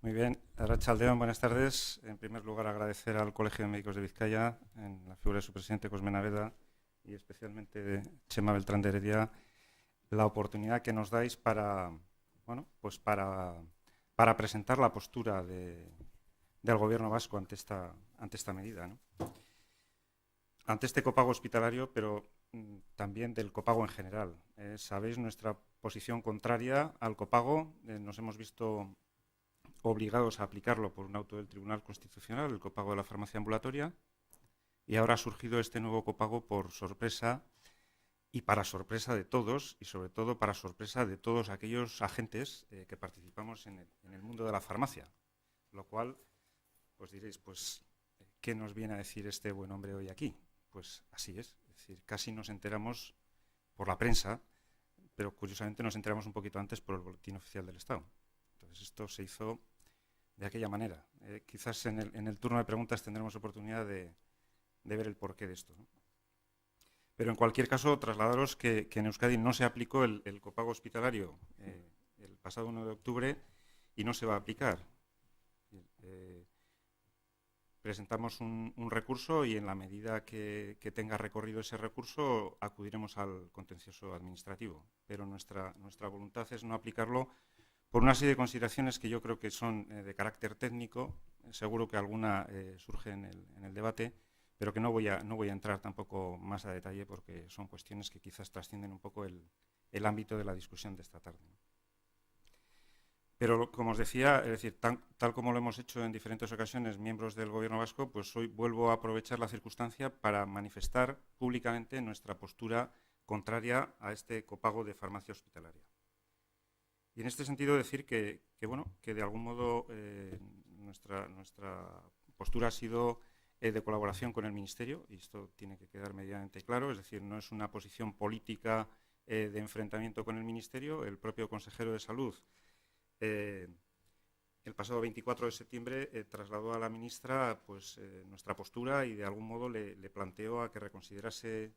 Muy bien, Arratsaldeon, buenas tardes. En primer lugar, agradecer al Colegio de Médicos de Vizcaya, en la figura de su presidente Cosme Naveda y especialmente de Chema Beltrán de Heredia, la oportunidad que nos dais para presentar la postura del Gobierno vasco ante esta medida, ¿no? Ante este copago hospitalario, pero también del copago en general. Sabéis nuestra posición contraria al copago. Nos hemos visto obligados a aplicarlo por un auto del Tribunal Constitucional, el copago de la farmacia ambulatoria, y ahora ha surgido este nuevo copago por sorpresa y para sorpresa de todos, y sobre todo para sorpresa de todos aquellos agentes que participamos en el mundo de la farmacia. Lo cual, pues diréis, pues, ¿qué nos viene a decir este buen hombre hoy aquí? Pues así es decir, casi nos enteramos por la prensa, pero curiosamente nos enteramos un poquito antes por el Boletín Oficial del Estado. Entonces esto se hizo de aquella manera. Quizás en el turno de preguntas tendremos oportunidad de ver el porqué de esto, ¿no? Pero en cualquier caso, trasladaros que en Euskadi no se aplicó el copago hospitalario el pasado 1 de octubre y no se va a aplicar. Presentamos un recurso y en la medida que tenga recorrido ese recurso acudiremos al contencioso administrativo. Pero nuestra voluntad es no aplicarlo por una serie de consideraciones que yo creo que son de carácter técnico. Seguro que alguna surge en el debate, pero que no voy a entrar tampoco más a detalle porque son cuestiones que quizás trascienden un poco el ámbito de la discusión de esta tarde. Pero, como os decía, es decir, tal como lo hemos hecho en diferentes ocasiones miembros del Gobierno vasco, pues hoy vuelvo a aprovechar la circunstancia para manifestar públicamente nuestra postura contraria a este copago de farmacia hospitalaria. Y en este sentido decir que de algún modo nuestra postura ha sido de colaboración con el Ministerio, y esto tiene que quedar medianamente claro, es decir, no es una posición política de enfrentamiento con el Ministerio. El propio consejero de Salud el pasado 24 de septiembre trasladó a la ministra nuestra postura y de algún modo le planteó a que reconsiderase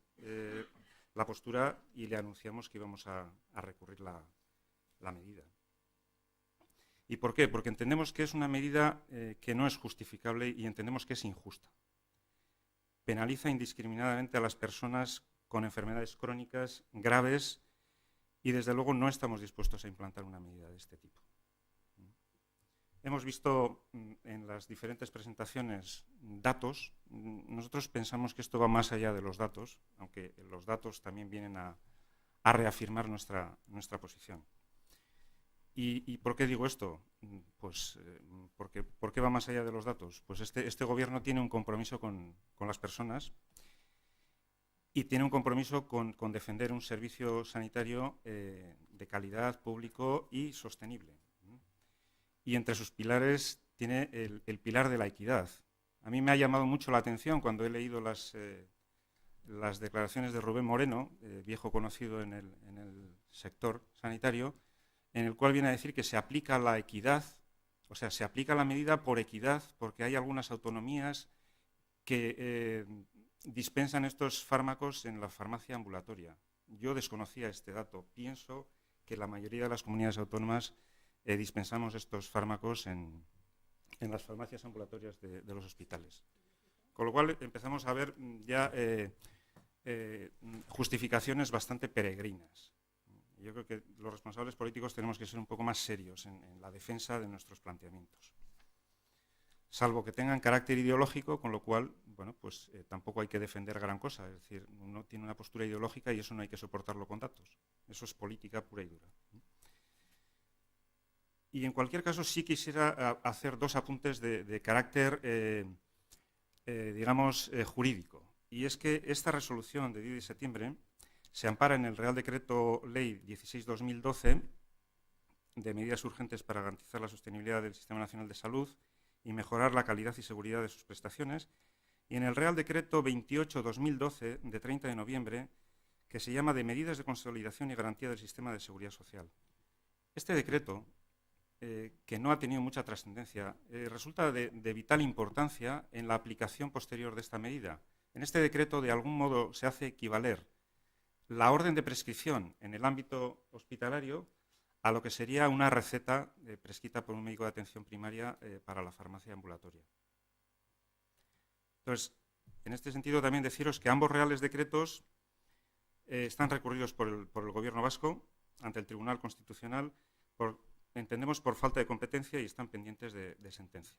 la postura y le anunciamos que íbamos a recurrir la medida. ¿Y por qué? Porque entendemos que es una medida que no es justificable y entendemos que es injusta. Penaliza indiscriminadamente a las personas con enfermedades crónicas graves y desde luego no estamos dispuestos a implantar una medida de este tipo. Hemos visto en las diferentes presentaciones datos. Nosotros pensamos que esto va más allá de los datos, aunque los datos también vienen a reafirmar nuestra posición. ¿Y por qué digo esto? Pues ¿por qué va más allá de los datos? Pues este gobierno tiene un compromiso con las personas y tiene un compromiso con defender un servicio sanitario de calidad, público y sostenible. Y entre sus pilares tiene el pilar de la equidad. A mí me ha llamado mucho la atención cuando he leído las declaraciones de Rubén Moreno, viejo conocido en el sector sanitario, en el cual viene a decir que se aplica la equidad, o sea, se aplica la medida por equidad, porque hay algunas autonomías que dispensan estos fármacos en la farmacia ambulatoria. Yo desconocía este dato. Pienso que la mayoría de las comunidades autónomas dispensamos estos fármacos en las farmacias ambulatorias de los hospitales. Con lo cual empezamos a ver ya justificaciones bastante peregrinas. Yo creo que los responsables políticos tenemos que ser un poco más serios en la defensa de nuestros planteamientos. Salvo que tengan carácter ideológico, con lo cual, tampoco hay que defender gran cosa. Es decir, uno tiene una postura ideológica y eso no hay que soportarlo con datos. Eso es política pura y dura. Y en cualquier caso sí quisiera hacer dos apuntes de carácter, jurídico. Y es que esta resolución de 10 de septiembre se ampara en el Real Decreto Ley 16/2012 de medidas urgentes para garantizar la sostenibilidad del Sistema Nacional de Salud y mejorar la calidad y seguridad de sus prestaciones, y en el Real Decreto 28/2012 de 30 de noviembre, que se llama de medidas de consolidación y garantía del Sistema de Seguridad Social. Este decreto, que no ha tenido mucha trascendencia, resulta de vital importancia en la aplicación posterior de esta medida. En este decreto, de algún modo, se hace equivaler la orden de prescripción en el ámbito hospitalario a lo que sería una receta prescrita por un médico de atención primaria para la farmacia ambulatoria. Entonces, en este sentido también deciros que ambos reales decretos están recurridos por el Gobierno vasco ante el Tribunal Constitucional, entendemos por falta de competencia, y están pendientes de sentencia.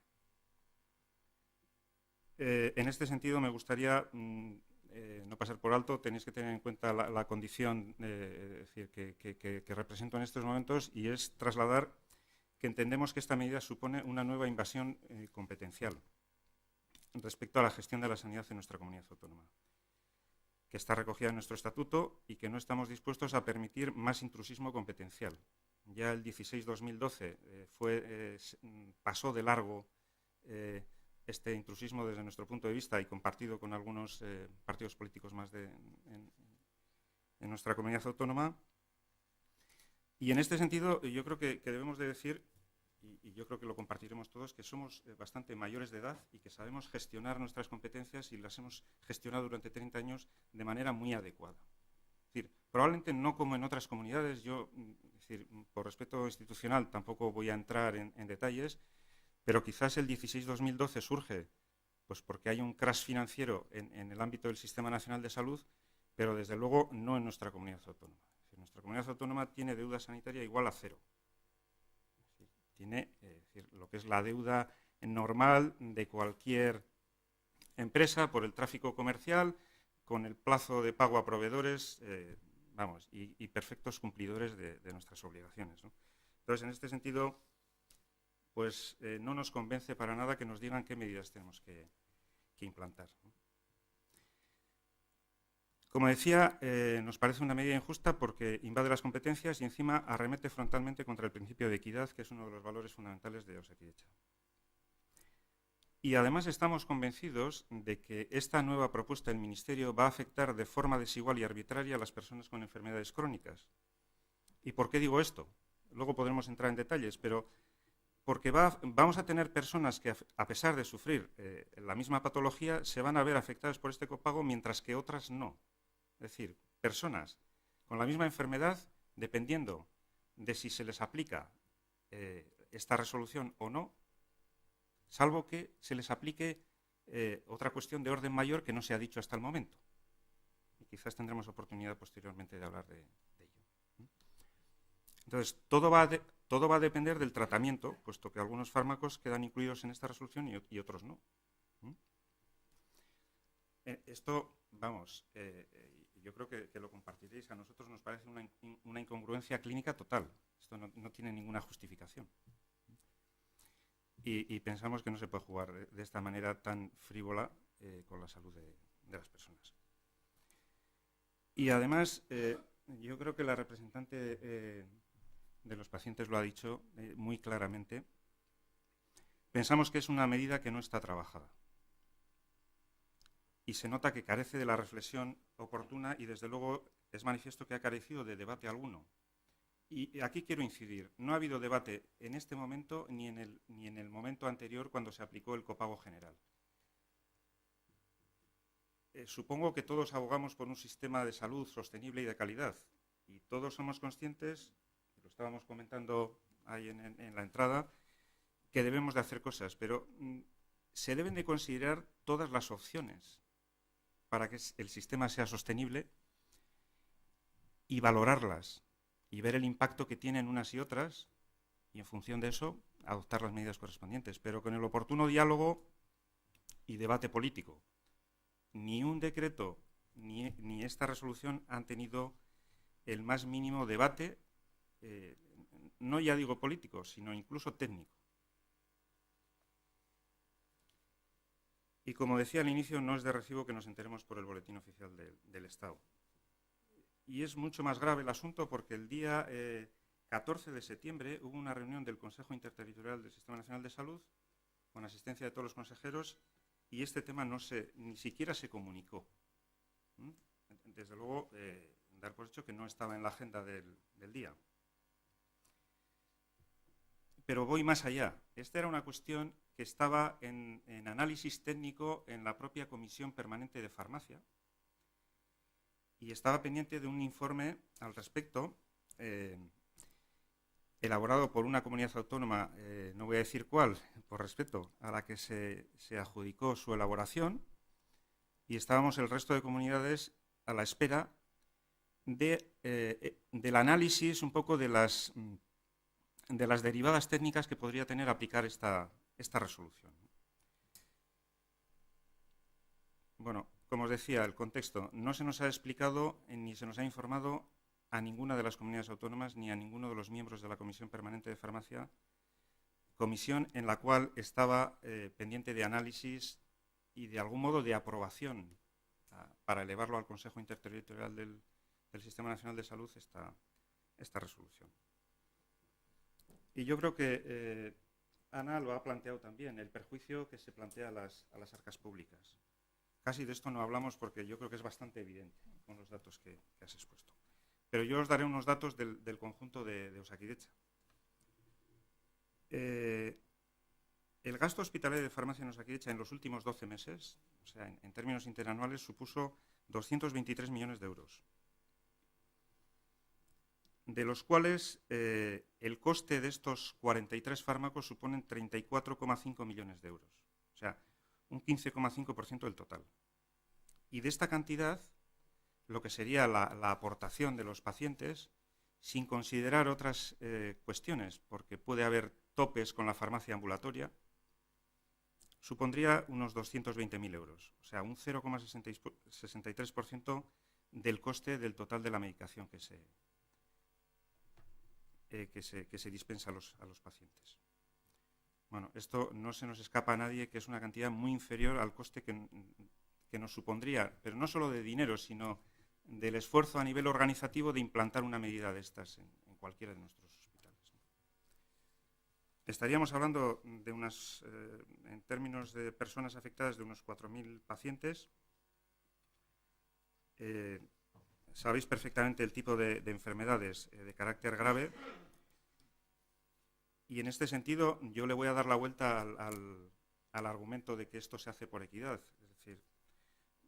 En este sentido me gustaría no pasar por alto, tenéis que tener en cuenta la condición decir, que represento en estos momentos, y es trasladar que entendemos que esta medida supone una nueva invasión competencial respecto a la gestión de la sanidad en nuestra comunidad autónoma, que está recogida en nuestro estatuto y que no estamos dispuestos a permitir más intrusismo competencial. Ya el 16-2012 pasó de largo este intrusismo desde nuestro punto de vista, y compartido con algunos partidos políticos más en nuestra comunidad autónoma. Y en este sentido yo creo que debemos de decir, y yo creo que lo compartiremos todos, que somos bastante mayores de edad y que sabemos gestionar nuestras competencias, y las hemos gestionado durante 30 años de manera muy adecuada. Es decir, probablemente no como en otras comunidades. Yo, es decir, por respeto institucional, tampoco voy a entrar en detalles, pero quizás el 16-2012 surge pues porque hay un crash financiero en el ámbito del Sistema Nacional de Salud, pero desde luego no en nuestra comunidad autónoma. Es decir, nuestra comunidad autónoma tiene deuda sanitaria igual a cero. Es decir, tiene lo que es la deuda normal de cualquier empresa por el tráfico comercial, con el plazo de pago a proveedores, y perfectos cumplidores de nuestras obligaciones, ¿no? Entonces, en este sentido, pues no nos convence para nada que nos digan qué medidas tenemos que implantar, ¿no? Como decía, nos parece una medida injusta porque invade las competencias y encima arremete frontalmente contra el principio de equidad, que es uno de los valores fundamentales de Osakidetza. Y además estamos convencidos de que esta nueva propuesta del Ministerio va a afectar de forma desigual y arbitraria a las personas con enfermedades crónicas. ¿Y por qué digo esto? Luego podremos entrar en detalles, pero porque vamos a tener personas que, a pesar de sufrir la misma patología, se van a ver afectadas por este copago, mientras que otras no. Es decir, personas con la misma enfermedad, dependiendo de si se les aplica esta resolución o no, salvo que se les aplique otra cuestión de orden mayor que no se ha dicho hasta el momento. Y quizás tendremos oportunidad posteriormente de hablar de ello. Entonces, todo va a depender del tratamiento, puesto que algunos fármacos quedan incluidos en esta resolución y otros no. Esto, yo creo que lo compartiréis. A nosotros nos parece una incongruencia clínica total. Esto no tiene ninguna justificación. Y pensamos que no se puede jugar de esta manera tan frívola con la salud de las personas. Y además, yo creo que la representante de los pacientes lo ha dicho muy claramente. Pensamos que es una medida que no está trabajada. Y se nota que carece de la reflexión oportuna, y desde luego es manifiesto que ha carecido de debate alguno. Y aquí quiero incidir, no ha habido debate en este momento ni en el momento anterior, cuando se aplicó el copago general. Supongo que todos abogamos por un sistema de salud sostenible y de calidad, y todos somos conscientes, lo estábamos comentando ahí en la entrada, que debemos de hacer cosas, pero se deben de considerar todas las opciones para que el sistema sea sostenible, y valorarlas y ver el impacto que tienen unas y otras, y en función de eso adoptar las medidas correspondientes, pero con el oportuno diálogo y debate político. Ni un decreto ni esta resolución han tenido el más mínimo debate, no ya digo político, sino incluso técnico. Y como decía al inicio, no es de recibo que nos enteremos por el boletín oficial del Estado. Y es mucho más grave el asunto porque el día 14 de septiembre hubo una reunión del Consejo Interterritorial del Sistema Nacional de Salud, con asistencia de todos los consejeros, y este tema ni siquiera se comunicó. Desde luego, dar por hecho que no estaba en la agenda del día. Pero voy más allá. Esta era una cuestión que estaba en análisis técnico en la propia Comisión Permanente de Farmacia, y estaba pendiente de un informe al respecto, elaborado por una comunidad autónoma, no voy a decir cuál, por respeto, a la que se adjudicó su elaboración, y estábamos el resto de comunidades a la espera del análisis un poco de las derivadas técnicas que podría tener aplicar esta resolución. Bueno, como os decía, el contexto. No se nos ha explicado ni se nos ha informado a ninguna de las comunidades autónomas ni a ninguno de los miembros de la Comisión Permanente de Farmacia, comisión en la cual estaba pendiente de análisis y de algún modo de aprobación para elevarlo al Consejo Interterritorial del Sistema Nacional de Salud esta resolución. Y yo creo que Ana lo ha planteado también, el perjuicio que se plantea a las arcas públicas. Casi de esto no hablamos porque yo creo que es bastante evidente con los datos que has expuesto. Pero yo os daré unos datos del conjunto de Osakidetza. El gasto hospitalario de farmacia en Osakidetza en los últimos 12 meses, o sea, en términos interanuales, supuso 223 millones de euros, de los cuales el coste de estos 43 fármacos suponen 34,5 millones de euros, o sea, un 15,5% del total. Y de esta cantidad, lo que sería la aportación de los pacientes, sin considerar otras cuestiones, porque puede haber topes con la farmacia ambulatoria, supondría unos 220.000 euros, o sea, un 0,63% del coste del total de la medicación que se dispensa a los pacientes. Bueno, esto no se nos escapa a nadie que es una cantidad muy inferior al coste que nos supondría, pero no solo de dinero, sino del esfuerzo a nivel organizativo de implantar una medida de estas en cualquiera de nuestros hospitales. Estaríamos hablando de en términos de personas afectadas, de unos 4.000 pacientes. Sabéis perfectamente el tipo de enfermedades de carácter grave. Y en este sentido, yo le voy a dar la vuelta al argumento de que esto se hace por equidad. Es decir,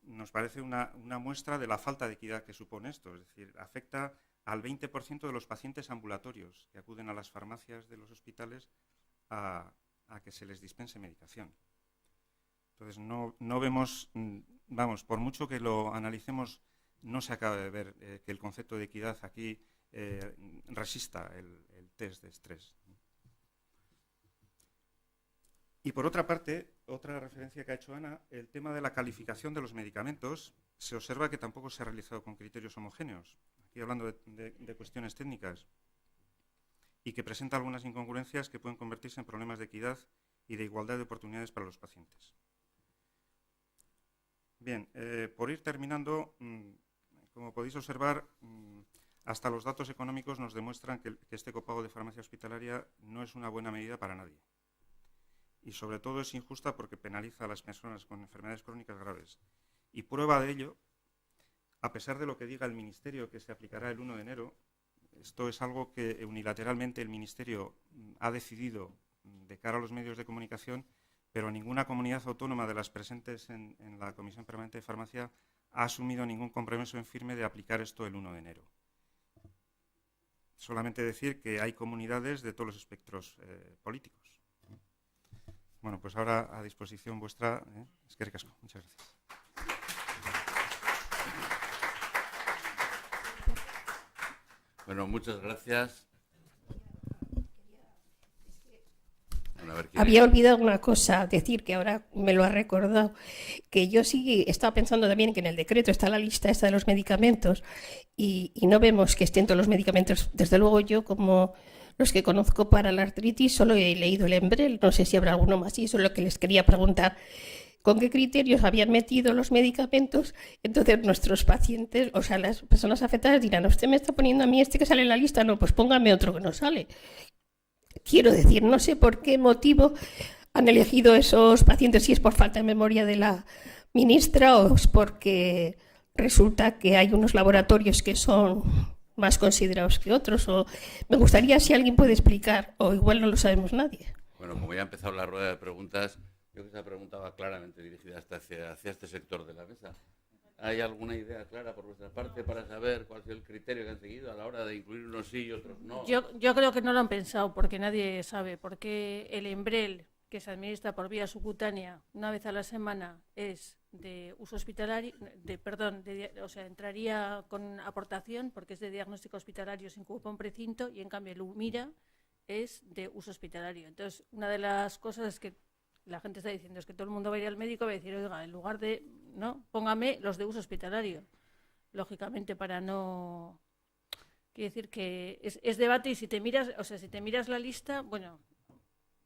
nos parece una muestra de la falta de equidad que supone esto. Es decir, afecta al 20% de los pacientes ambulatorios que acuden a las farmacias de los hospitales a que se les dispense medicación. Entonces, no vemos, vamos, por mucho que lo analicemos, no se acaba de ver que el concepto de equidad aquí resista el test de estrés. Y por otra parte, otra referencia que ha hecho Ana, el tema de la calificación de los medicamentos, se observa que tampoco se ha realizado con criterios homogéneos, aquí hablando de cuestiones técnicas, y que presenta algunas incongruencias que pueden convertirse en problemas de equidad y de igualdad de oportunidades para los pacientes. Bien, por ir terminando, como podéis observar, hasta los datos económicos nos demuestran que este copago de farmacia hospitalaria no es una buena medida para nadie. Y sobre todo es injusta porque penaliza a las personas con enfermedades crónicas graves. Y prueba de ello, a pesar de lo que diga el Ministerio que se aplicará el 1 de enero, esto es algo que unilateralmente el Ministerio ha decidido de cara a los medios de comunicación, pero ninguna comunidad autónoma de las presentes en la Comisión Permanente de Farmacia ha asumido ningún compromiso en firme de aplicar esto el 1 de enero. Solamente decir que hay comunidades de todos los espectros políticos. Bueno, pues ahora a disposición vuestra. Eskerrik asko. Muchas gracias. Bueno, muchas gracias. Había olvidado una cosa, decir que ahora me lo ha recordado, que yo sí estaba pensando también que en el decreto está la lista esta de los medicamentos y no vemos que estén todos los medicamentos. Desde luego yo, como los que conozco para la artritis, solo he leído el Enbrel, no sé si habrá alguno más, y eso es lo que les quería preguntar. ¿Con qué criterios habían metido los medicamentos? Entonces nuestros pacientes, o sea, las personas afectadas dirán, usted me está poniendo a mí este que sale en la lista, no, pues póngame otro que no sale. Quiero decir, no sé por qué motivo han elegido esos pacientes, si es por falta de memoria de la ministra o es porque resulta que hay unos laboratorios que son más considerados que otros. O me gustaría si alguien puede explicar, o igual no lo sabemos nadie. Bueno, como ya ha empezado la rueda de preguntas, yo que esa pregunta va claramente dirigida hacia este sector de la mesa. ¿Hay alguna idea clara por vuestra parte para saber cuál ha sido el criterio que han seguido a la hora de incluir unos sí y otros no? Yo creo que no lo han pensado porque nadie sabe, porque el Embrel, que se administra por vía subcutánea una vez a la semana, es de uso hospitalario, o sea, entraría con aportación porque es de diagnóstico hospitalario sin cupón precinto, y en cambio el Humira es de uso hospitalario. Entonces, una de las cosas es que la gente está diciendo es que todo el mundo va a ir al médico y va a decir, oiga, en lugar de, ¿no?, póngame los de uso hospitalario. Lógicamente, para no... Quiere decir que es debate, y si te miras, o sea, si te miras la lista, bueno,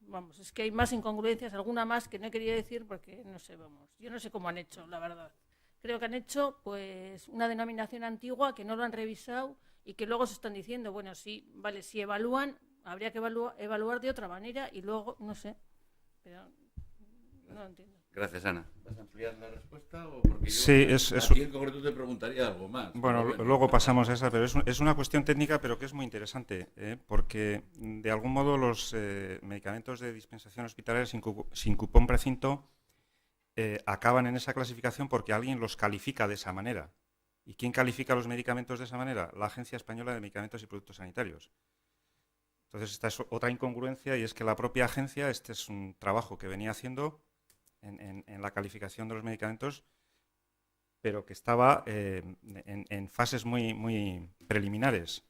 vamos, es que hay más incongruencias, alguna más que no he querido decir porque, no sé, vamos, yo no sé cómo han hecho, la verdad. Creo que han hecho, pues, una denominación antigua que no lo han revisado y que luego se están diciendo, bueno, sí, vale, si evalúan, habría que evaluar de otra manera y luego, no sé, pero no lo entiendo. Gracias, Ana. ¿Vas a ampliar la respuesta? O porque yo, Sí, aquí en concreto te preguntaría algo más. Bueno, luego pasamos a esa, pero es una cuestión técnica, pero que es muy interesante, porque de algún modo los medicamentos de dispensación hospitalaria sin cupón precinto acaban en esa clasificación porque alguien los califica de esa manera. ¿Y quién califica los medicamentos de esa manera? La Agencia Española de Medicamentos y Productos Sanitarios. Entonces, esta es otra incongruencia, y es que la propia agencia, este es un trabajo que venía haciendo en la calificación de los medicamentos, pero que estaba en fases muy preliminares.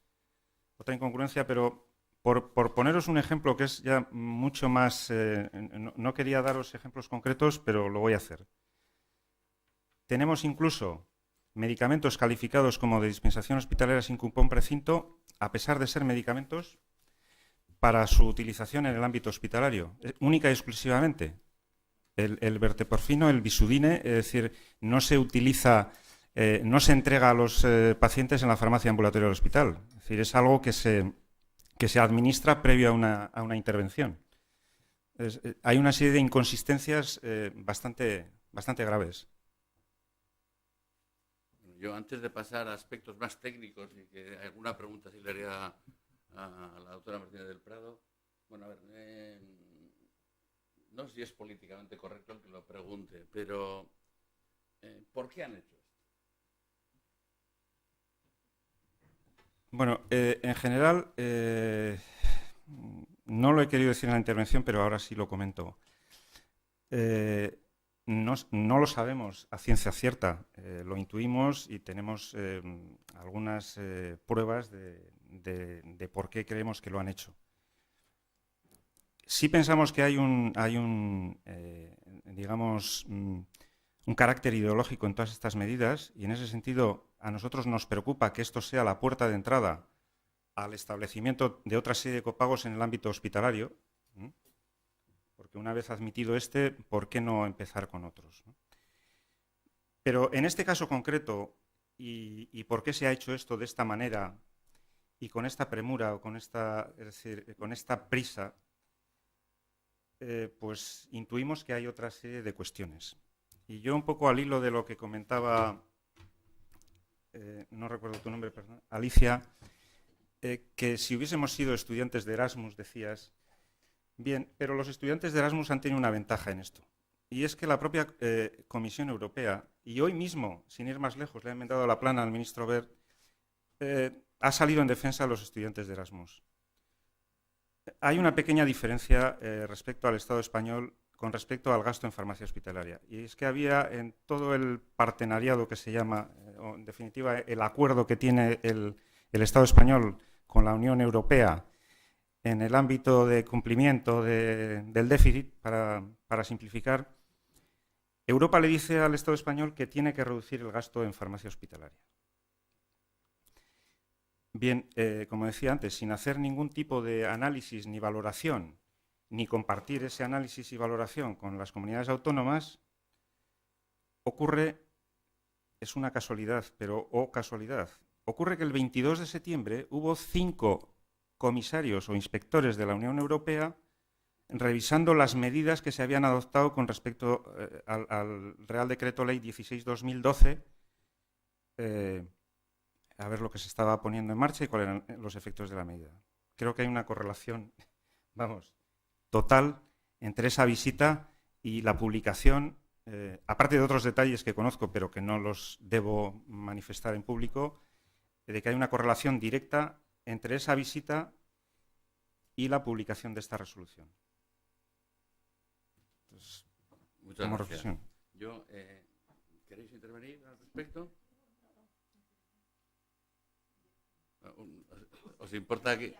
Otra incongruencia, pero por poneros un ejemplo que es ya mucho más... no quería daros ejemplos concretos, pero lo voy a hacer. Tenemos incluso medicamentos calificados como de dispensación hospitalaria sin cupón precinto, a pesar de ser medicamentos para su utilización en el ámbito hospitalario, única y exclusivamente. El verteporfino, el Bisudine, es decir, no se utiliza, no se entrega a los pacientes en la farmacia ambulatoria del hospital. Es decir, es algo que se administra previo a una intervención. Hay una serie de inconsistencias bastante graves. Yo, antes de pasar a aspectos más técnicos, y que alguna pregunta sí le haría a la doctora Martínez del Prado, bueno, a ver, no sé si es políticamente correcto el que lo pregunte, pero ¿por qué han hecho esto? Bueno, en general, no lo he querido decir en la intervención, pero ahora sí lo comento. No lo sabemos a ciencia cierta, lo intuimos y tenemos algunas pruebas de por qué creemos que lo han hecho. Sí pensamos que hay digamos, un carácter ideológico en todas estas medidas, y en ese sentido a nosotros nos preocupa que esto sea la puerta de entrada al establecimiento de otra serie de copagos en el ámbito hospitalario, porque una vez admitido ¿por qué no empezar con otros? Pero en este caso concreto, y por qué se ha hecho esto de esta manera y con esta premura o con esta prisa, pues intuimos que hay otra serie de cuestiones. Y yo, un poco al hilo de lo que comentaba, no recuerdo tu nombre, perdón, Alicia, que si hubiésemos sido estudiantes de Erasmus, decías, bien, pero los estudiantes de Erasmus han tenido una ventaja en esto, y es que la propia Comisión Europea, y hoy mismo, sin ir más lejos, le han mandado la plana al ministro Wert, ha salido en defensa de los estudiantes de Erasmus. Hay una pequeña diferencia respecto al Estado español con respecto al gasto en farmacia hospitalaria, y es que había en todo el partenariado que se llama, o en definitiva el acuerdo que tiene el Estado español con la Unión Europea en el ámbito de cumplimiento del déficit, para simplificar, Europa le dice al Estado español que tiene que reducir el gasto en farmacia hospitalaria. Bien, como decía antes, sin hacer ningún tipo de análisis ni valoración, ni compartir ese análisis y valoración con las comunidades autónomas, ocurre, es una casualidad, pero casualidad, ocurre que el 22 de septiembre hubo 5 comisarios o inspectores de la Unión Europea revisando las medidas que se habían adoptado con respecto al Real Decreto Ley 16/2012, a ver lo que se estaba poniendo en marcha y cuáles eran los efectos de la medida. Creo que hay una correlación, vamos, total entre esa visita y la publicación aparte de otros detalles que conozco pero que no los debo manifestar en público, de que hay una correlación directa entre esa visita y la publicación de esta resolución. Entonces, Muchas como gracias. reflexión. Yo, ¿queréis intervenir al respecto? ¿Os importa que...?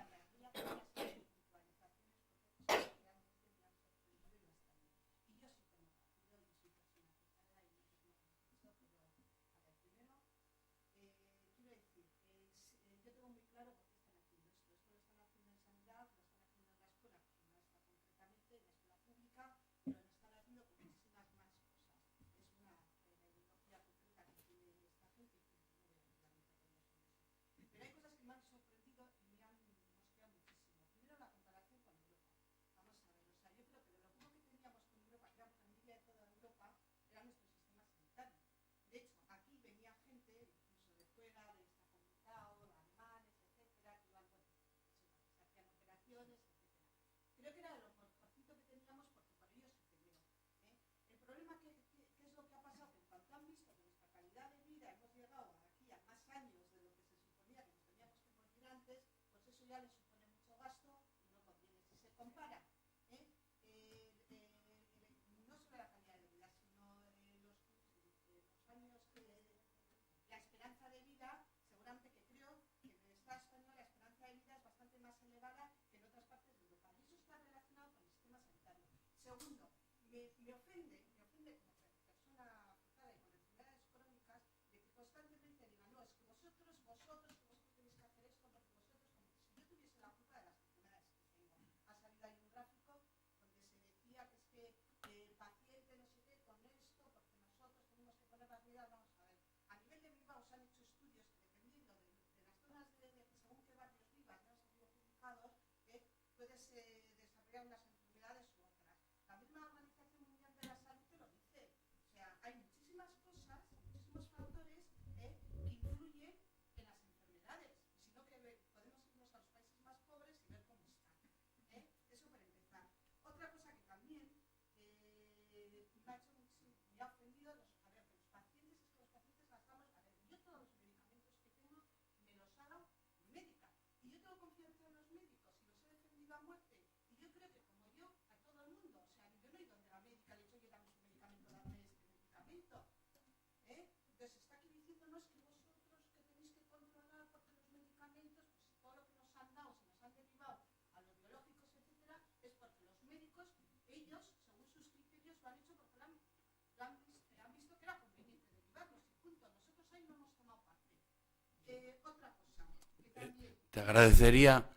Te agradecería,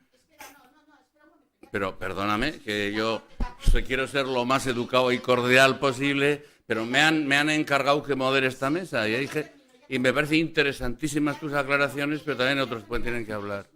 pero perdóname, que yo quiero ser lo más educado y cordial posible, pero me han encargado que modere esta mesa y me parece interesantísimas tus aclaraciones, pero también otros tienen que hablar.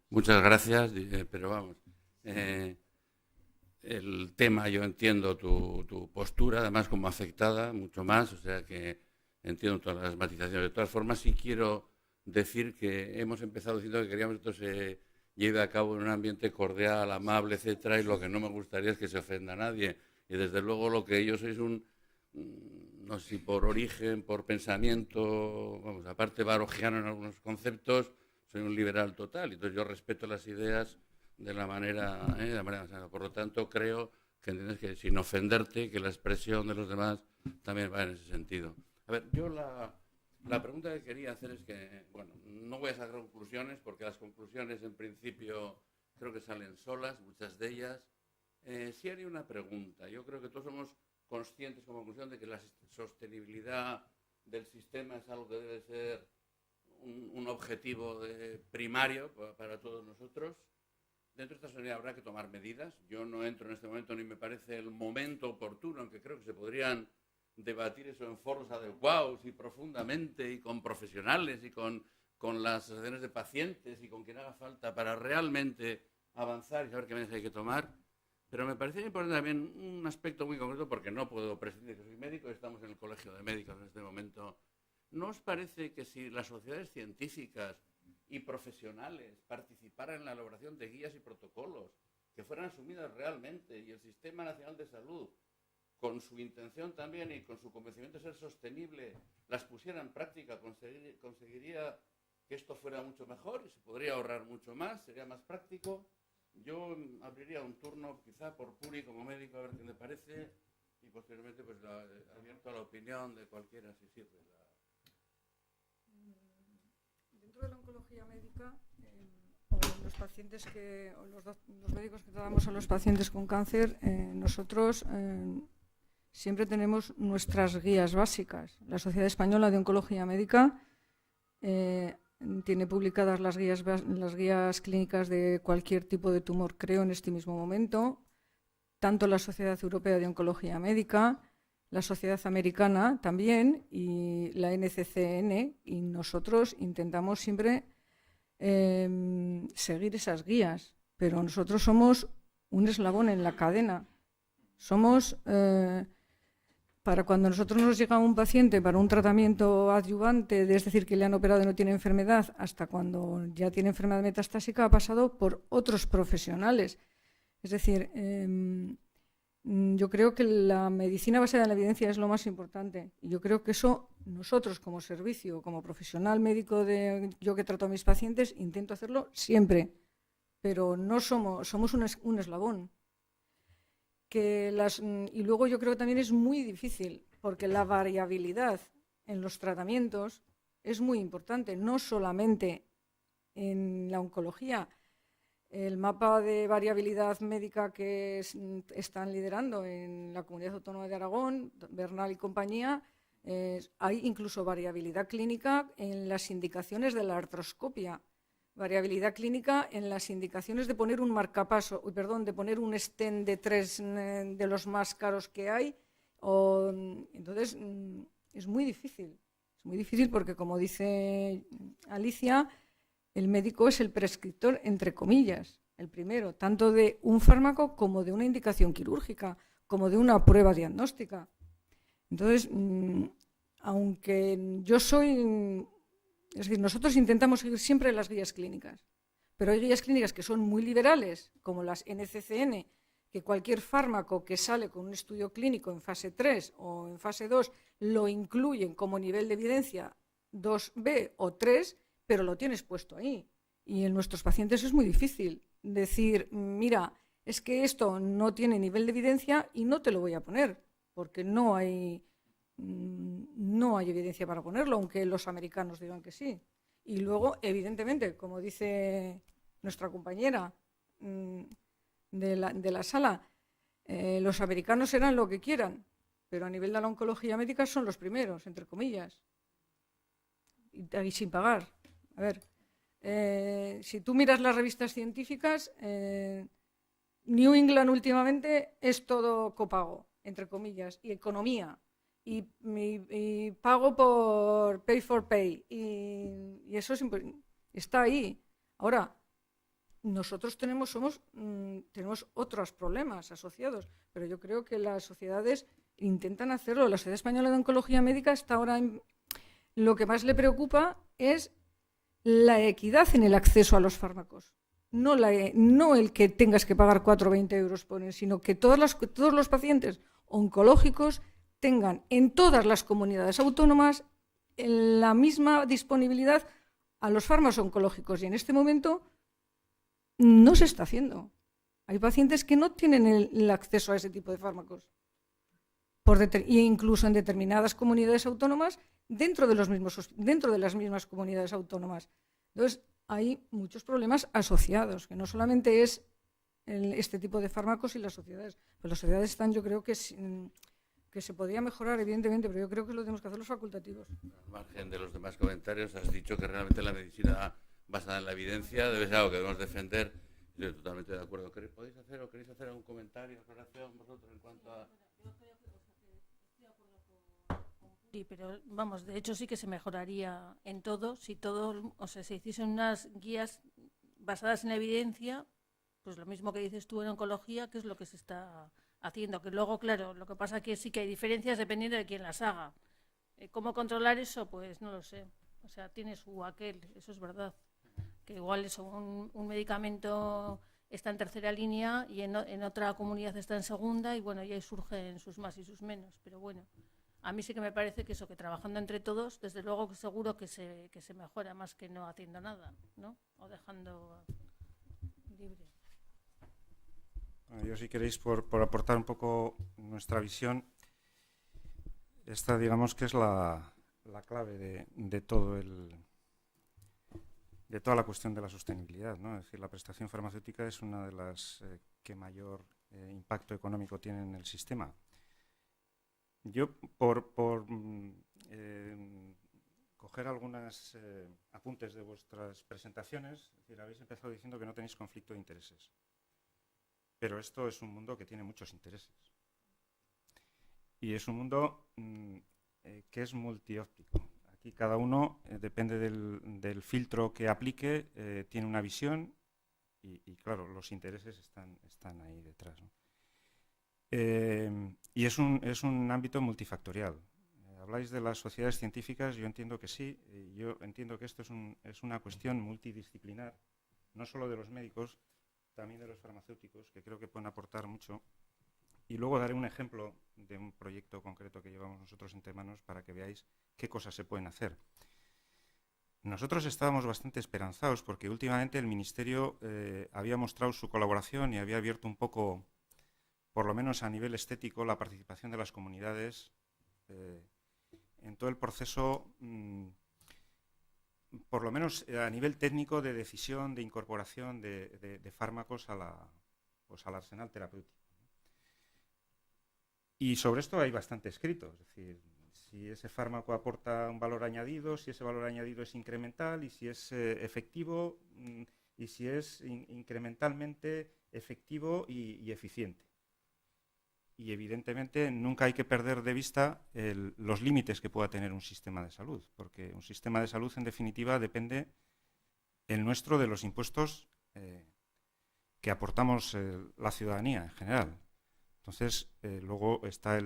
Muchas gracias, pero vamos, el tema yo entiendo tu postura, además como afectada, mucho más, o sea que entiendo todas las matizaciones. De todas formas, sí quiero decir que hemos empezado diciendo que queríamos que esto se lleve a cabo en un ambiente cordial, amable, etcétera, y lo que no me gustaría es que se ofenda a nadie. Y desde luego lo que yo soy es no sé si por origen, por pensamiento, vamos, aparte barogiano en algunos conceptos, soy un liberal total, entonces yo respeto las ideas de la manera sana. Por lo tanto, creo que entiendes que sin ofenderte, que la expresión de los demás también va en ese sentido. A ver, yo la pregunta que quería hacer es que, bueno, no voy a sacar conclusiones porque las conclusiones en principio creo que salen solas, muchas de ellas. Sí haría una pregunta. Yo creo que todos somos conscientes como conclusión de que la sostenibilidad del sistema es algo que debe ser un objetivo primario para todos nosotros. Dentro de esta sostenibilidad habrá que tomar medidas. Yo no entro en este momento ni me parece el momento oportuno, aunque creo que se podrían debatir eso en foros adecuados y profundamente y con profesionales y con las asociaciones de pacientes y con quien haga falta para realmente avanzar y saber qué medidas hay que tomar. Pero me parece importante también un aspecto muy concreto, porque no puedo prescindir, que soy médico y estamos en el Colegio de Médicos en este momento. ¿No os parece que si las sociedades científicas y profesionales participaran en la elaboración de guías y protocolos que fueran asumidas realmente y el Sistema Nacional de Salud, con su intención también y con su convencimiento de ser sostenible, las pusiera en práctica, conseguiría que esto fuera mucho mejor y se podría ahorrar mucho más, sería más práctico? Yo abriría un turno quizá por Puri como médico a ver qué le parece y posteriormente pues abierto a la opinión de cualquiera si sirve. Dentro de la oncología médica, los pacientes los médicos que tratamos a los pacientes con cáncer, nosotros siempre tenemos nuestras guías básicas. La Sociedad Española de Oncología Médica tiene publicadas las guías clínicas de cualquier tipo de tumor, creo, en este mismo momento. Tanto la Sociedad Europea de Oncología Médica, la Sociedad Americana también y la NCCN, y nosotros intentamos siempre seguir esas guías, pero nosotros somos un eslabón en la cadena. Somos, para cuando a nosotros nos llega un paciente para un tratamiento adyuvante, es decir, que le han operado y no tiene enfermedad, hasta cuando ya tiene enfermedad metastásica, ha pasado por otros profesionales. Es decir, yo creo que la medicina basada en la evidencia es lo más importante. Y yo creo que eso nosotros como servicio, como profesional médico, yo que trato a mis pacientes, intento hacerlo siempre. Pero no somos un eslabón. Y luego yo creo que también es muy difícil, porque la variabilidad en los tratamientos es muy importante, no solamente en la oncología. El mapa de variabilidad médica que están liderando en la Comunidad Autónoma de Aragón, Bernal y compañía, hay incluso variabilidad clínica en las indicaciones de la artroscopia, variabilidad clínica en las indicaciones de poner un marcapaso, de poner un stent de 3 de los más caros que hay. Entonces, es muy difícil porque, como dice Alicia, el médico es el prescriptor, entre comillas, el primero, tanto de un fármaco como de una indicación quirúrgica, como de una prueba diagnóstica. Entonces, aunque es decir, nosotros intentamos seguir siempre las guías clínicas, pero hay guías clínicas que son muy liberales, como las NCCN, que cualquier fármaco que sale con un estudio clínico en fase 3 o en fase 2 lo incluyen como nivel de evidencia 2B o 3, pero lo tienes puesto ahí. Y en nuestros pacientes es muy difícil decir, mira, es que esto no tiene nivel de evidencia y no te lo voy a poner, porque no hay evidencia para ponerlo, aunque los americanos digan que sí. Y luego, evidentemente, como dice nuestra compañera de la sala, los americanos serán lo que quieran, pero a nivel de la oncología médica son los primeros, entre comillas, y sin pagar. A ver, si tú miras las revistas científicas, New England últimamente es todo copago, entre comillas, y economía, y pago por pay for pay, y eso está ahí. Ahora, nosotros tenemos otros problemas asociados, pero yo creo que las sociedades intentan hacerlo. La Sociedad Española de Oncología Médica está ahora lo que más le preocupa es la equidad en el acceso a los fármacos. No el que tengas que pagar 4 o 20 euros por él, sino que todos los pacientes oncológicos tengan en todas las comunidades autónomas la misma disponibilidad a los fármacos oncológicos. Y en este momento no se está haciendo. Hay pacientes que no tienen el acceso a ese tipo de fármacos. Y incluso en determinadas comunidades autónomas, dentro de las mismas comunidades autónomas. Entonces, hay muchos problemas asociados, que no solamente es este tipo de fármacos y las sociedades. Pues las sociedades están, yo creo que se podría mejorar, evidentemente, pero yo creo que lo tenemos que hacer los facultativos. Al margen de los demás comentarios, has dicho que realmente la medicina basada en la evidencia debe ser algo que debemos defender. Estoy totalmente de acuerdo. ¿Podéis hacer o queréis hacer algún comentario, aclaración vosotros en cuanto a...? Sí, pero vamos, de hecho sí que se mejoraría en todo si todo, o sea, se hiciesen unas guías basadas en la evidencia, pues lo mismo que dices tú en oncología, que es lo que se está haciendo, que luego, claro, lo que pasa es que sí que hay diferencias dependiendo de quién las haga. ¿Cómo controlar eso? Pues no lo sé. O sea, tiene su aquel, eso es verdad. Que igual eso, un medicamento está en tercera línea y en otra comunidad está en segunda y bueno, y ahí surgen sus más y sus menos, pero bueno. A mí sí que me parece que eso, que trabajando entre todos, desde luego que seguro que se mejora más que no haciendo nada, ¿no? O dejando libre. Bueno, yo si queréis, por aportar un poco nuestra visión, esta digamos que es la clave de todo de toda la cuestión de la sostenibilidad, ¿no? Es decir, la prestación farmacéutica es una de las que mayor impacto económico tiene en el sistema. Yo, por coger algunos apuntes de vuestras presentaciones, es decir, habéis empezado diciendo que no tenéis conflicto de intereses. Pero esto es un mundo que tiene muchos intereses. Y es un mundo que es multióptico. Aquí cada uno, depende del filtro que aplique, tiene una visión y claro, los intereses están ahí detrás, ¿no? Y es un ámbito multifactorial. Habláis de las sociedades científicas, yo entiendo que sí. Yo entiendo que esto es una cuestión multidisciplinar, no solo de los médicos, también de los farmacéuticos, que creo que pueden aportar mucho. Y luego daré un ejemplo de un proyecto concreto que llevamos nosotros entre manos para que veáis qué cosas se pueden hacer. Nosotros estábamos bastante esperanzados porque últimamente el Ministerio había mostrado su colaboración y había abierto un poco, por lo menos a nivel estético, la participación de las comunidades en todo el proceso, por lo menos a nivel técnico de decisión, de incorporación de fármacos al arsenal terapéutico. Y sobre esto hay bastante escrito, es decir, si ese fármaco aporta un valor añadido, si ese valor añadido es incremental y si es efectivo y si es incrementalmente efectivo y eficiente. Y evidentemente nunca hay que perder de vista los límites que pueda tener un sistema de salud, porque un sistema de salud en definitiva depende el nuestro de los impuestos que aportamos la ciudadanía en general. Entonces luego está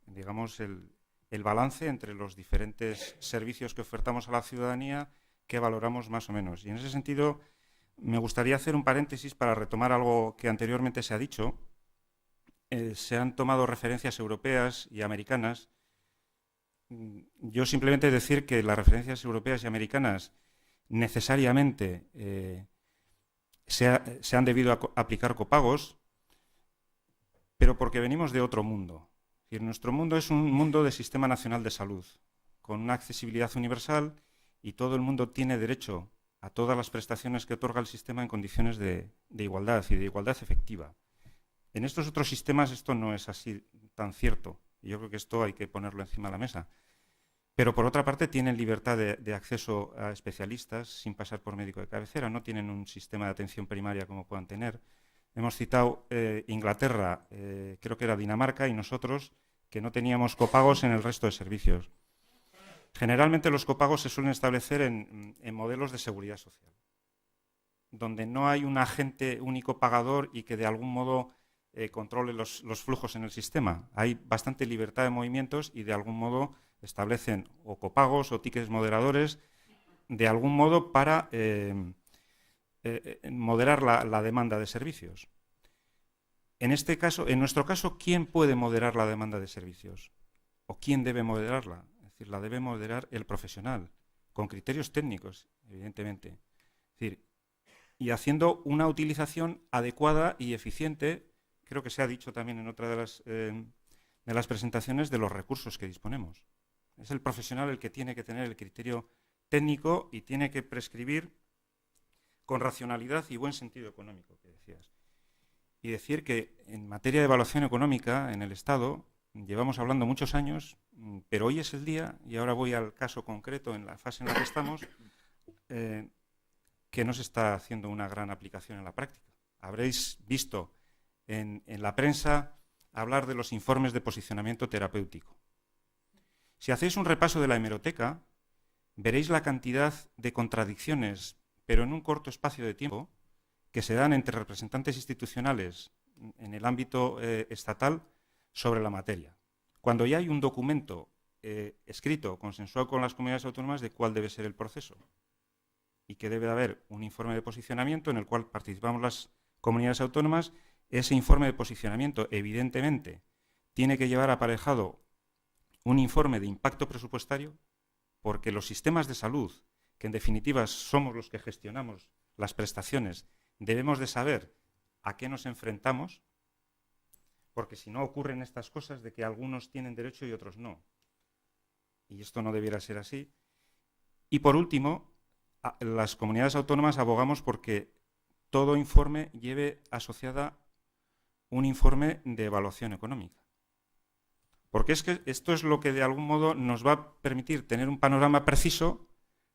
digamos el balance entre los diferentes servicios que ofertamos a la ciudadanía que valoramos más o menos. Y en ese sentido me gustaría hacer un paréntesis para retomar algo que anteriormente se ha dicho. Se han tomado referencias europeas y americanas. Yo simplemente decir que las referencias europeas y americanas necesariamente se han debido aplicar copagos, pero porque venimos de otro mundo. Es decir, nuestro mundo es un mundo de sistema nacional de salud, con una accesibilidad universal y todo el mundo tiene derecho a todas las prestaciones que otorga el sistema en condiciones de igualdad y de igualdad efectiva. En estos otros sistemas esto no es así tan cierto, y yo creo que esto hay que ponerlo encima de la mesa. Pero por otra parte tienen libertad de acceso a especialistas sin pasar por médico de cabecera, no tienen un sistema de atención primaria como puedan tener. Hemos citado Inglaterra, creo que era Dinamarca, y nosotros que no teníamos copagos en el resto de servicios. Generalmente los copagos se suelen establecer en modelos de seguridad social, donde no hay un agente único pagador y que de algún modo controle los flujos en el sistema. Hay bastante libertad de movimientos y de algún modo establecen o copagos o tickets moderadores de algún modo para moderar la demanda de servicios. En nuestro caso, ¿quién puede moderar la demanda de servicios? ¿O quién debe moderarla? Es decir, la debe moderar el profesional, con criterios técnicos, evidentemente. Es decir, y haciendo una utilización adecuada y eficiente, creo que se ha dicho también en otra de las presentaciones, de los recursos que disponemos. Es el profesional el que tiene que tener el criterio técnico y tiene que prescribir con racionalidad y buen sentido económico, que decías. Y decir que en materia de evaluación económica en el Estado llevamos hablando muchos años, pero hoy es el día, y ahora voy al caso concreto en la fase en la que estamos, que no se está haciendo una gran aplicación en la práctica. Habréis visto en la prensa hablar de los informes de posicionamiento terapéutico. Si hacéis un repaso de la hemeroteca, veréis la cantidad de contradicciones, pero en un corto espacio de tiempo, que se dan entre representantes institucionales en el ámbito estatal sobre la materia. Cuando ya hay un documento escrito, consensuado con las comunidades autónomas de cuál debe ser el proceso y que debe haber un informe de posicionamiento en el cual participamos las comunidades autónomas, ese informe de posicionamiento evidentemente tiene que llevar aparejado un informe de impacto presupuestario, porque los sistemas de salud, que en definitiva somos los que gestionamos las prestaciones, debemos de saber a qué nos enfrentamos, porque si no ocurren estas cosas de que algunos tienen derecho y otros no. Y esto no debiera ser así. Y por último, las comunidades autónomas abogamos porque todo informe lleve asociada un informe de evaluación económica. Porque es que esto es lo que de algún modo nos va a permitir tener un panorama preciso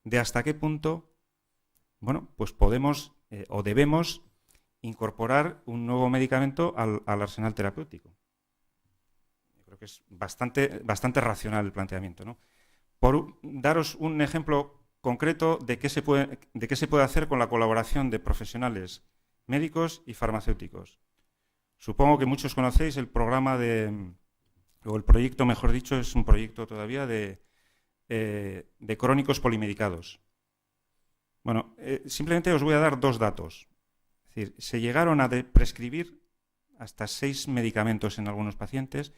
de hasta qué punto, bueno, pues podemos o debemos incorporar un nuevo medicamento al arsenal terapéutico. Yo creo que es bastante racional el planteamiento, ¿no? Por daros un ejemplo concreto de qué se puede hacer con la colaboración de profesionales médicos y farmacéuticos. Supongo que muchos conocéis el programa o el proyecto, mejor dicho, es un proyecto todavía de crónicos polimedicados. Bueno, simplemente os voy a dar dos datos. Es decir, se llegaron a prescribir hasta 6 medicamentos en algunos pacientes,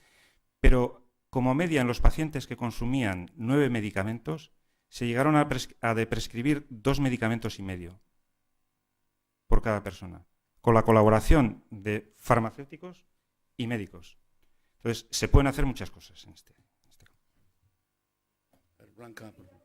pero como media en los pacientes que consumían 9 medicamentos, se llegaron a prescribir 2 medicamentos y medio por cada persona, con la colaboración de farmacéuticos y médicos. Entonces, se pueden hacer muchas cosas en este campo. Blanca, por favor.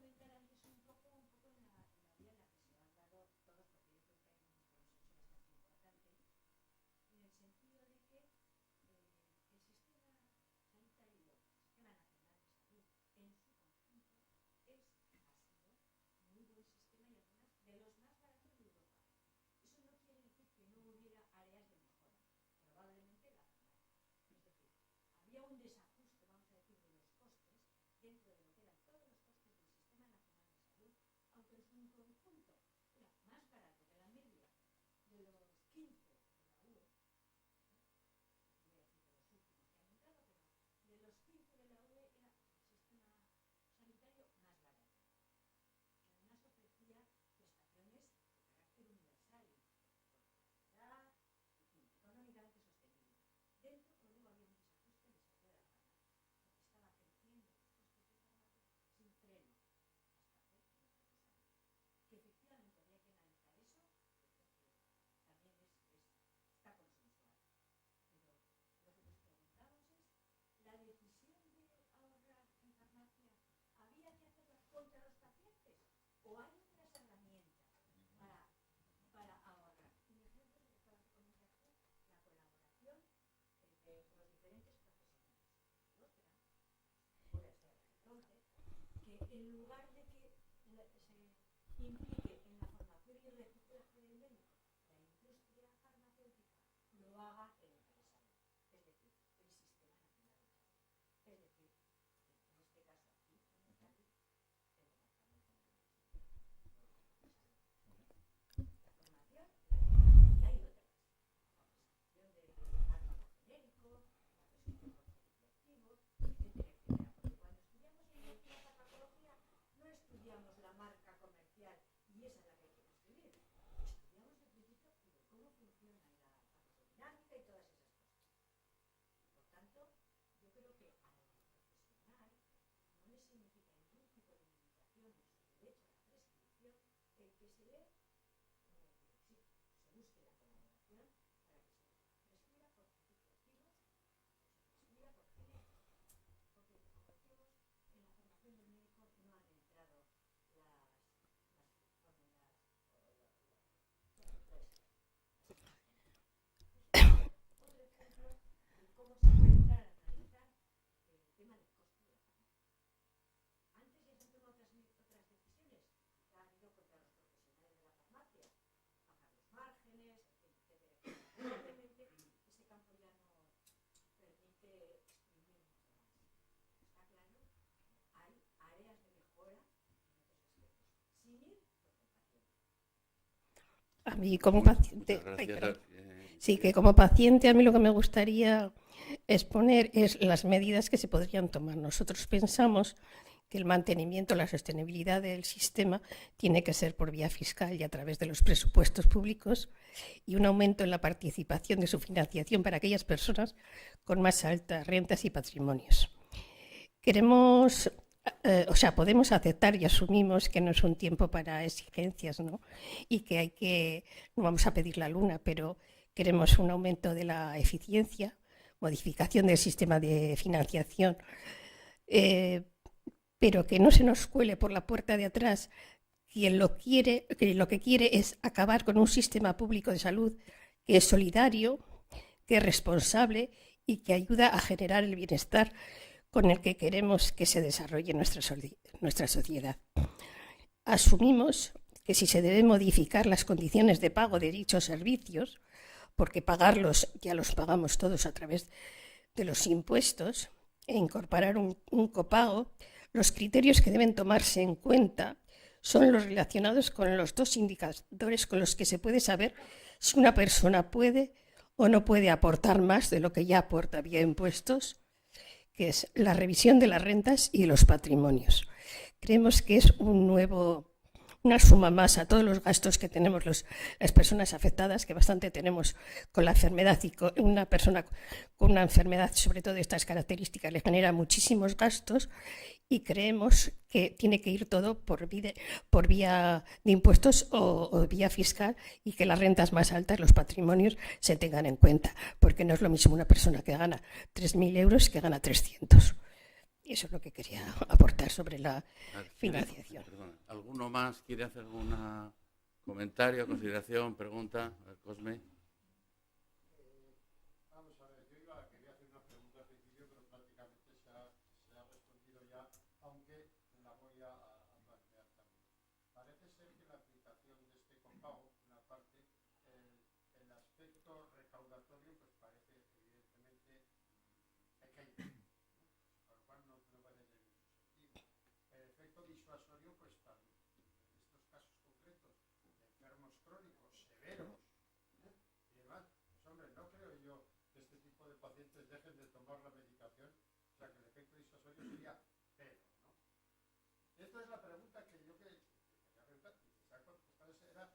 mí como paciente, Muchas ay, gracias. perdón. Sí, que como paciente a mí lo que me gustaría exponer es las medidas que se podrían tomar. Nosotros pensamos que el mantenimiento, la sostenibilidad del sistema tiene que ser por vía fiscal y a través de los presupuestos públicos, y un aumento en la participación de su financiación para aquellas personas con más altas rentas y patrimonios. Queremos, podemos aceptar y asumimos que no es un tiempo para exigencias, ¿no? Y que no vamos a pedir la luna, pero queremos un aumento de la eficiencia, modificación del sistema de financiación, pero que no se nos cuele por la puerta de atrás quien lo que quiere es acabar con un sistema público de salud que es solidario, que es responsable y que ayuda a generar el bienestar con el que queremos que se desarrolle nuestra sociedad. Asumimos que si se deben modificar las condiciones de pago de dichos servicios, porque pagarlos ya los pagamos todos a través de los impuestos, e incorporar un copago, los criterios que deben tomarse en cuenta son los relacionados con los dos indicadores con los que se puede saber si una persona puede o no puede aportar más de lo que ya aporta vía impuestos, que es la revisión de las rentas y los patrimonios. Creemos que es una suma más a todos los gastos que tenemos las personas afectadas, que bastante tenemos con la enfermedad, y una persona con una enfermedad, sobre todo de estas características, le genera muchísimos gastos, y creemos que tiene que ir todo por vía de impuestos o vía fiscal, y que las rentas más altas, los patrimonios, se tengan en cuenta, porque no es lo mismo una persona que gana 3.000 euros que gana 300. Y eso es lo que quería aportar sobre la financiación. Perdona, ¿alguno más quiere hacer algún comentario, consideración, pregunta? A ver, Cosme. Vamos a ver, quería hacer una pregunta al principio, pero prácticamente se ha respondido ya, aunque la voy a plantear también. Parece ser que la aplicación de este copago, una parte, el aspecto recaudatorio, pues parece evidentemente pequeño. El efecto disuasorio, pues también, en estos casos concretos, de enfermos crónicos severos, y demás, pues hombre, no creo yo que este tipo de pacientes dejen de tomar la medicación, o sea que el efecto disuasorio sería cero, ¿no? Esta es la pregunta que yo quería preguntar, y quizá contestar era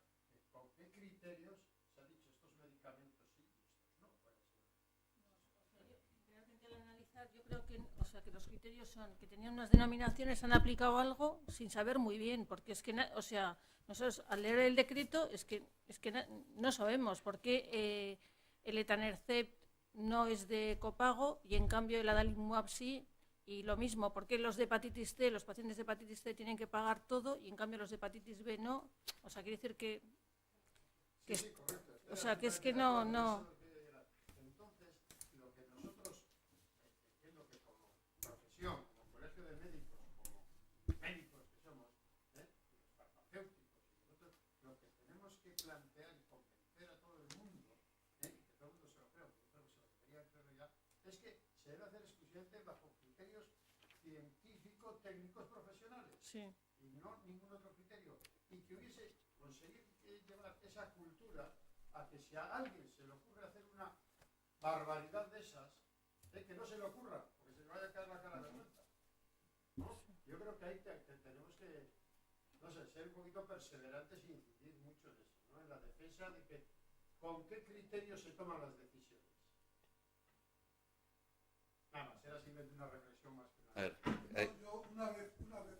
con qué criterios se ha dicho estos medicamentos sí y estos no. Realmente al analizar, yo creo que los criterios son que tenían unas denominaciones, han aplicado algo sin saber muy bien, porque es que, nosotros al leer el decreto es que no sabemos por qué el etanercept no es de copago y en cambio el adalimumab sí, y lo mismo, porque los de hepatitis C, los pacientes de hepatitis C tienen que pagar todo y en cambio los de hepatitis B no. O sea, quiere decir que Sí, correcto. o sea, que es que no. Entonces, lo que nosotros, entiendo que como profesión, como colegio de médicos, como médicos que somos, los farmacéuticos y nosotros, lo que tenemos que plantear y convencer a todo el mundo, y que todo el mundo se lo crea, porque yo creo que se lo debería creer ya, es que se debe hacer exclusivamente bajo criterios científico-técnicos profesionales. Sí. Y no ningún otro criterio. Y que hubiese conseguir llevar esa cultura a que si a alguien se le ocurre hacer una barbaridad de esas, que no se le ocurra, porque se le vaya a caer la cara de vergüenza. ¿No? Yo creo que ahí tenemos que, no sé, ser un poquito perseverantes y incidir mucho en eso, ¿no? En la defensa de que con qué criterios se toman las decisiones. Nada más, era simplemente una reflexión más que nada. A ver, Yo, una vez tomada la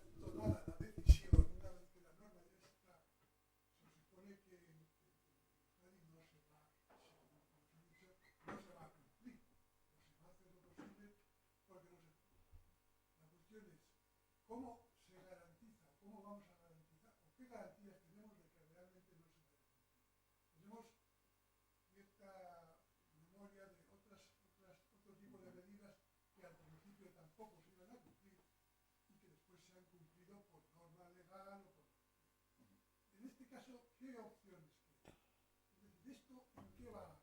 decisión, una vez que la norma ya está, se supone que Euskadi no se va a cumplir, o se va a hacer lo posible porque no se cumple. La cuestión es, ¿cómo se garantiza, cómo vamos a garantizar, o qué garantías tenemos de que realmente no se vaya a cumplir? Tenemos cierta memoria de otro tipo de medidas que al principio tampoco se iban a cumplir y que después se han cumplido por norma legal o por... En este caso, ¿qué opciones quedan? Es decir, ¿esto en qué va a acabar?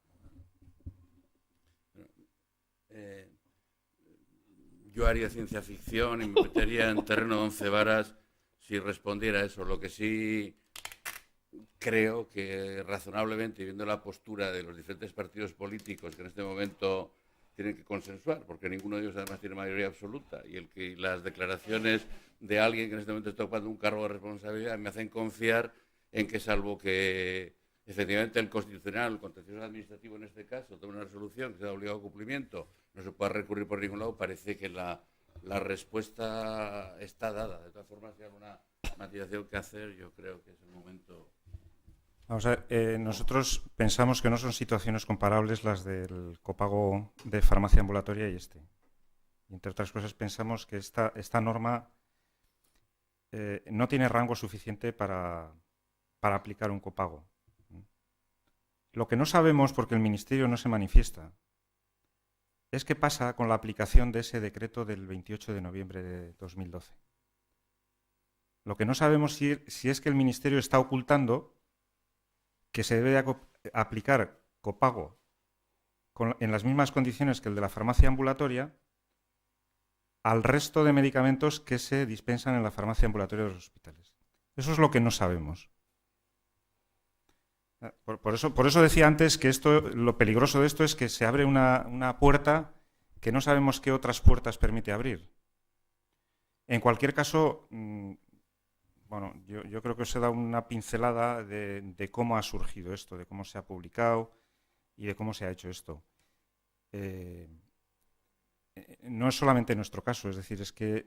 yo haría ciencia ficción y me metería en terreno de 11 varas si respondiera eso. Lo que sí creo que razonablemente, viendo la postura de los diferentes partidos políticos que en este momento tienen que consensuar, porque ninguno de ellos además tiene mayoría absoluta, y las declaraciones de alguien que en este momento está ocupando un cargo de responsabilidad me hacen confiar en que, salvo que efectivamente el Constitucional, el Contencioso Administrativo en este caso, tome una resolución que sea de obligado cumplimiento, no se pueda recurrir por ningún lado, parece que la respuesta está dada. De todas formas, si hay alguna matización que hacer, yo creo que es el momento. Vamos a ver, nosotros pensamos que no son situaciones comparables las del copago de farmacia ambulatoria y este. Y entre otras cosas, pensamos que esta norma no tiene rango suficiente para aplicar un copago. Lo que no sabemos, porque el Ministerio no se manifiesta, es qué pasa con la aplicación de ese decreto del 28 de noviembre de 2012. Lo que no sabemos si es que el Ministerio está ocultando que se debe aplicar copago en las mismas condiciones que el de la farmacia ambulatoria al resto de medicamentos que se dispensan en la farmacia ambulatoria de los hospitales. Eso es lo que no sabemos. Por eso decía antes que lo peligroso de esto es que se abre una puerta que no sabemos qué otras puertas permite abrir. En cualquier caso, bueno, yo creo que os he dado una pincelada de cómo ha surgido esto, de cómo se ha publicado y de cómo se ha hecho esto. No es solamente nuestro caso, es decir, es que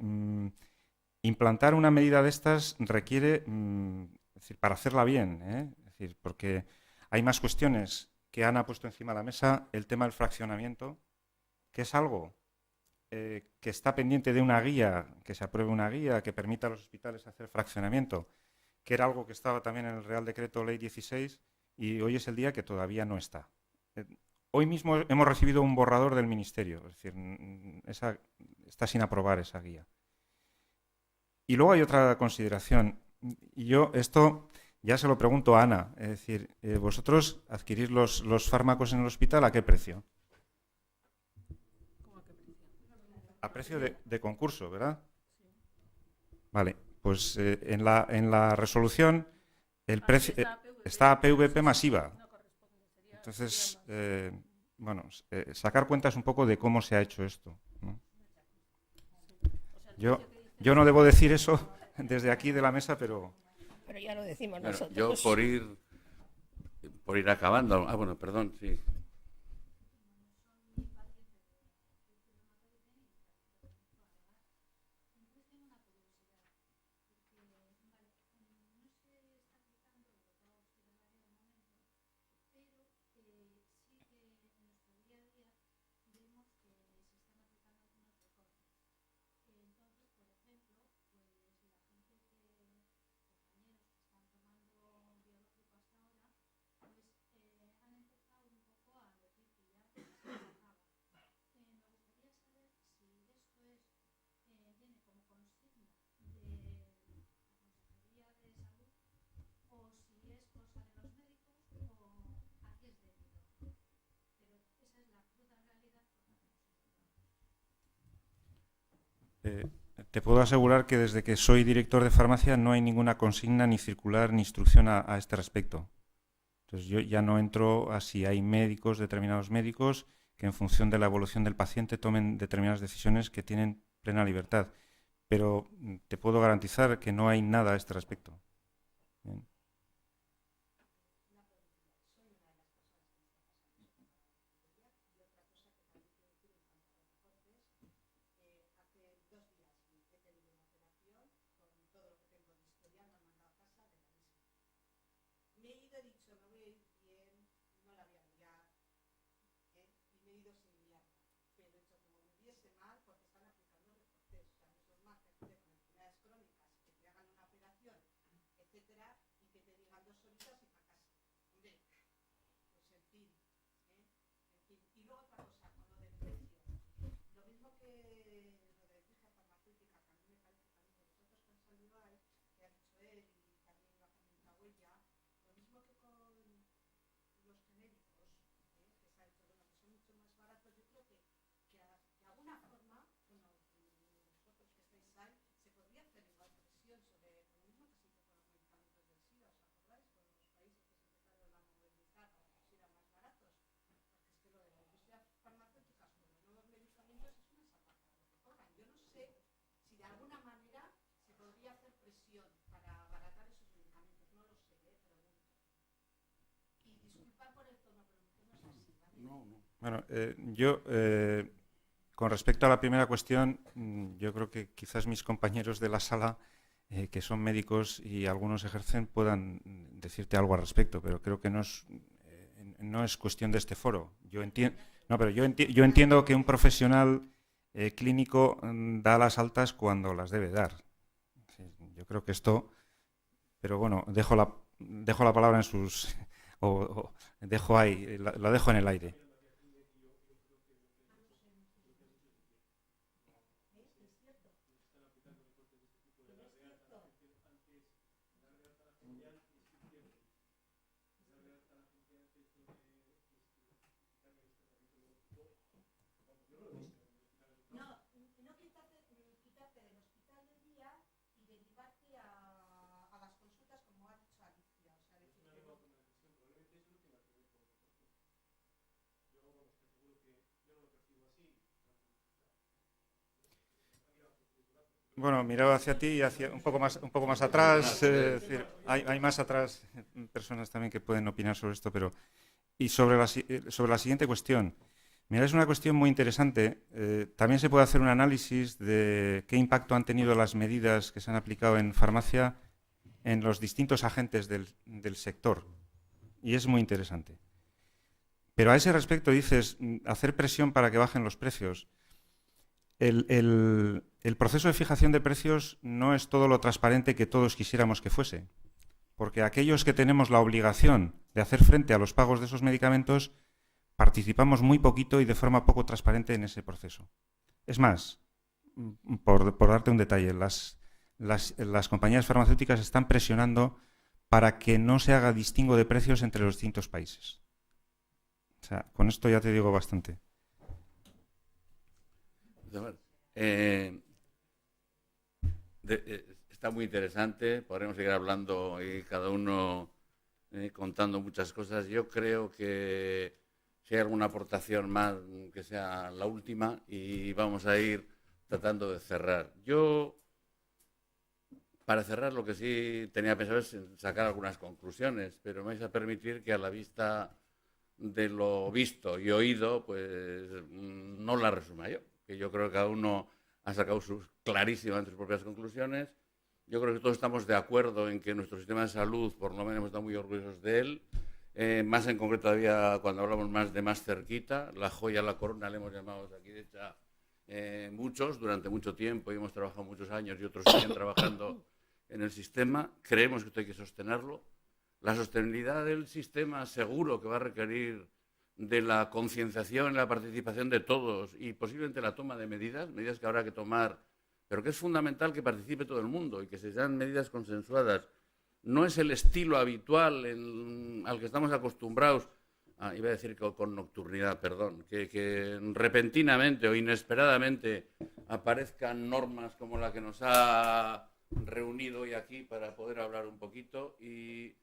implantar una medida de estas requiere, es decir, para hacerla bien, es decir, porque hay más cuestiones que Ana ha puesto encima de la mesa, el tema del fraccionamiento, que es algo que está pendiente de una guía, que se apruebe una guía que permita a los hospitales hacer fraccionamiento, que era algo que estaba también en el Real Decreto Ley 16 y hoy es el día que todavía no está. Hoy mismo hemos recibido un borrador del Ministerio, es decir, está sin aprobar esa guía. Y luego hay otra consideración, y yo esto ya se lo pregunto a Ana, es decir, vosotros adquirís los fármacos en el hospital, ¿a qué precio? A precio de concurso, ¿verdad? Vale, pues en la resolución el precio está a PVP masiva. Entonces, bueno, sacar cuentas un poco de cómo se ha hecho esto, ¿no? Yo no debo decir eso desde aquí de la mesa, pero ya lo decimos bueno, nosotros. yo por ir acabando. Ah, bueno, perdón, sí. te puedo asegurar que desde que soy director de farmacia no hay ninguna consigna, ni circular, ni instrucción a este respecto. Entonces yo ya no entro a si hay médicos, determinados médicos, que en función de la evolución del paciente tomen determinadas decisiones que tienen plena libertad. Pero te puedo garantizar que no hay nada a este respecto. Bien. Bueno, yo, con respecto a la primera cuestión, yo creo que quizás mis compañeros de la sala, que son médicos y algunos ejercen, puedan decirte algo al respecto, pero creo que no es cuestión de este foro. Yo entiendo que un profesional clínico da las altas cuando las debe dar. Sí, yo creo que esto, pero bueno, dejo la palabra en sus... dejo ahí, la dejo en el aire. Bueno, miraba hacia ti y hacia un poco más atrás. Es decir, hay más atrás personas también que pueden opinar sobre esto, pero y sobre la siguiente cuestión. Mira, es una cuestión muy interesante. También se puede hacer un análisis de qué impacto han tenido las medidas que se han aplicado en farmacia en los distintos agentes del sector. Y es muy interesante. Pero a ese respecto dices, hacer presión para que bajen los precios. El proceso de fijación de precios no es todo lo transparente que todos quisiéramos que fuese, porque aquellos que tenemos la obligación de hacer frente a los pagos de esos medicamentos participamos muy poquito y de forma poco transparente en ese proceso. Es más, por darte un detalle, las compañías farmacéuticas están presionando para que no se haga distingo de precios entre los distintos países. O sea, con esto ya te digo bastante. Está muy interesante, podremos seguir hablando y cada uno contando muchas cosas. Yo creo que si hay alguna aportación más, que sea la última, y vamos a ir tratando de cerrar. Yo, para cerrar, lo que sí tenía pensado es sacar algunas conclusiones, pero me vais a permitir que a la vista de lo visto y oído, pues no la resuma yo, que yo creo que cada uno ha sacado clarísimamente sus propias conclusiones. Yo creo que todos estamos de acuerdo en que nuestro sistema de salud, por lo menos, estamos muy orgullosos de él. Más en concreto todavía cuando hablamos más cerquita, la joya, la corona, le hemos llamado aquí de hecha muchos durante mucho tiempo y hemos trabajado muchos años y otros siguen trabajando en el sistema. Creemos que esto hay que sostenerlo. La sostenibilidad del sistema seguro que va a requerir de la concienciación y la participación de todos y posiblemente la toma de medidas que habrá que tomar, pero que es fundamental que participe todo el mundo y que se sean medidas consensuadas. No es el estilo habitual al que estamos acostumbrados, iba a decir que con nocturnidad, perdón, que repentinamente o inesperadamente aparezcan normas como la que nos ha reunido hoy aquí para poder hablar un poquito y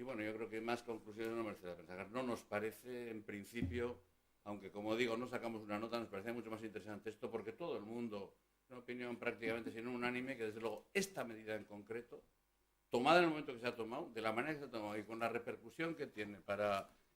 bueno, yo creo que más conclusiones no merece la pena sacar. No nos parece, en principio, aunque como digo, no sacamos una nota, nos parece mucho más interesante esto porque todo el mundo, una opinión prácticamente sin unánime, que desde luego esta medida en concreto, tomada en el momento que se ha tomado, de la manera que se ha tomado y con la repercusión que tiene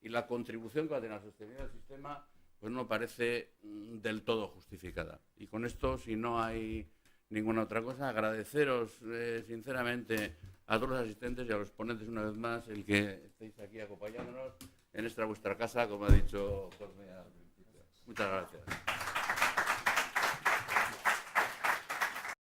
y la contribución que va a tener a la sostenibilidad del sistema, pues no parece del todo justificada. Y con esto, si no hay ninguna otra cosa, agradeceros sinceramente a todos los asistentes y a los ponentes una vez más el que estéis aquí acompañándonos en esta vuestra casa, como ha dicho Cosme al principio. Muchas gracias.